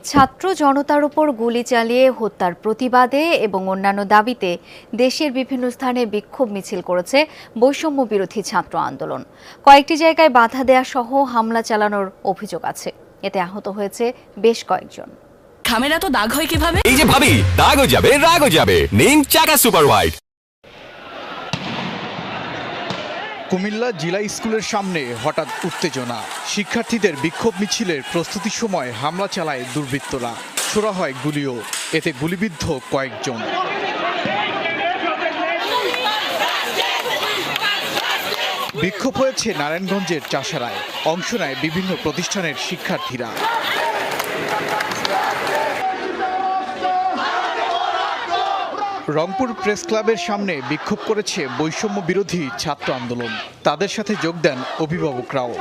ছাত্র জনতার উপর গুলি চালিয়ে হত্যার প্রতিবাদে এবং অন্যান্য দাবিতে দেশের বিভিন্ন স্থানে বিক্ষোভ মিছিল করেছে বৈষম্য বিরোধী ছাত্র আন্দোলন। কয়েকটি জায়গায় বাধা দেয়া সহ হামলা চালানোর অভিযোগ আছে। এতে আহত হয়েছে বেশ কয়েকজন। খামেরা তো দাগ হয় কিভাবে? এই যে ভাবি, দাগও যাবে রাগও যাবে। নিন চাকা সুপার হোয়াইট। কুমিল্লা জিলা স্কুলের সামনে হঠাৎ উত্তেজনা। শিক্ষার্থীদের বিক্ষোভ মিছিলের প্রস্তুতির সময় হামলা চালায় দুর্বৃত্তরা। ছোড়া হয় গুলিও, এতে গুলিবিদ্ধ কয়েকজন। বিক্ষোভ হয়েছে নারায়ণগঞ্জের চাষারায়। অংশ নেয় বিভিন্ন প্রতিষ্ঠানের শিক্ষার্থীরা। রংপুর প্রেস ক্লাবের সামনে বিক্ষোভ করেছে বৈষম্য বিরোধী ছাত্র আন্দোলন। তাদের সাথে যোগ দেন অভিভাবকরাও।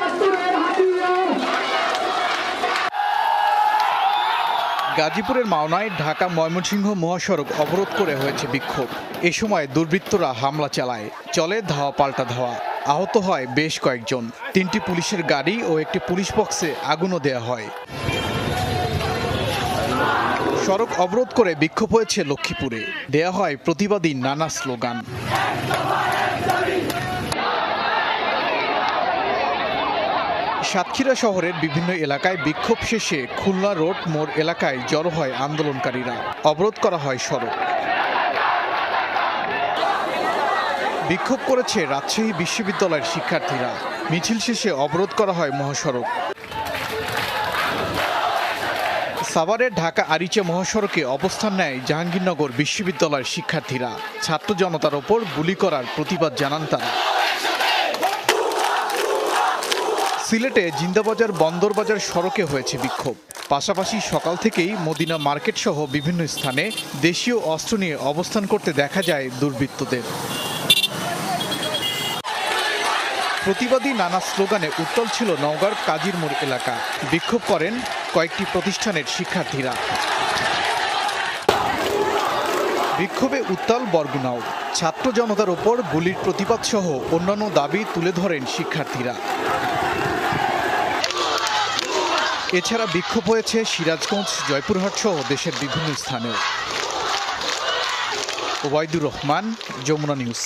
গাজীপুরের মাওনায় ঢাকা ময়মনসিংহ মহাসড়ক অবরোধ করে হয়েছে বিক্ষোভ। এ সময় দুর্বৃত্তরা হামলা চালায়, চলে ধাওয়া পাল্টা ধাওয়া। আহত হয় বেশ কয়েকজন। 3টি পুলিশের গাড়ি ও একটি পুলিশ বক্সে আগুনও দেয়া হয়। সড়ক অবরোধ করে বিক্ষোভ হয়েছে লক্ষ্মীপুরে। দেয়া হয় প্রতিবাদী নানা স্লোগান। সাতক্ষীরা শহরের বিভিন্ন এলাকায় বিক্ষোভ শেষে খুলনা রোড মোড় এলাকায় জড়ো হয় আন্দোলনকারীরা। অবরোধ করা হয় সড়ক। বিক্ষোভ করেছে রাজশাহী বিশ্ববিদ্যালয়ের শিক্ষার্থীরা। মিছিল শেষে অবরোধ করা হয় মহাসড়ক। সাভারের ঢাকা আরিচা মহাসড়কে অবস্থান নেয় জাহাঙ্গীরনগর বিশ্ববিদ্যালয়ের শিক্ষার্থীরা। ছাত্র জনতার ওপর গুলি করার প্রতিবাদ জানান তারা। সিলেটে জিন্দাবাজার বন্দরবাজার সড়কে হয়েছে বিক্ষোভ। পাশাপাশি সকাল থেকেই মদিনা মার্কেট সহ বিভিন্ন স্থানে দেশীয় অস্ত্র নিয়ে অবস্থান করতে দেখা যায় দুর্বৃত্তদের। প্রতিবাদী নানা স্লোগানে উত্তাল ছিল নওগাঁর কাজীর মোড় এলাকা। বিক্ষোভ করেন কয়েকটি প্রতিষ্ঠানের শিক্ষার্থীরা। বিক্ষোভে উত্তাল বরগুনাও। ছাত্র জনতার ওপর গুলির প্রতিবাদ সহ অন্যান্য দাবি তুলে ধরেন শিক্ষার্থীরা। এছাড়া বিক্ষোভ হয়েছে সিরাজগঞ্জ, জয়পুরহাট সহ দেশের বিভিন্ন স্থানেও। ওবায়দুর রহমান, যমুনা নিউজ।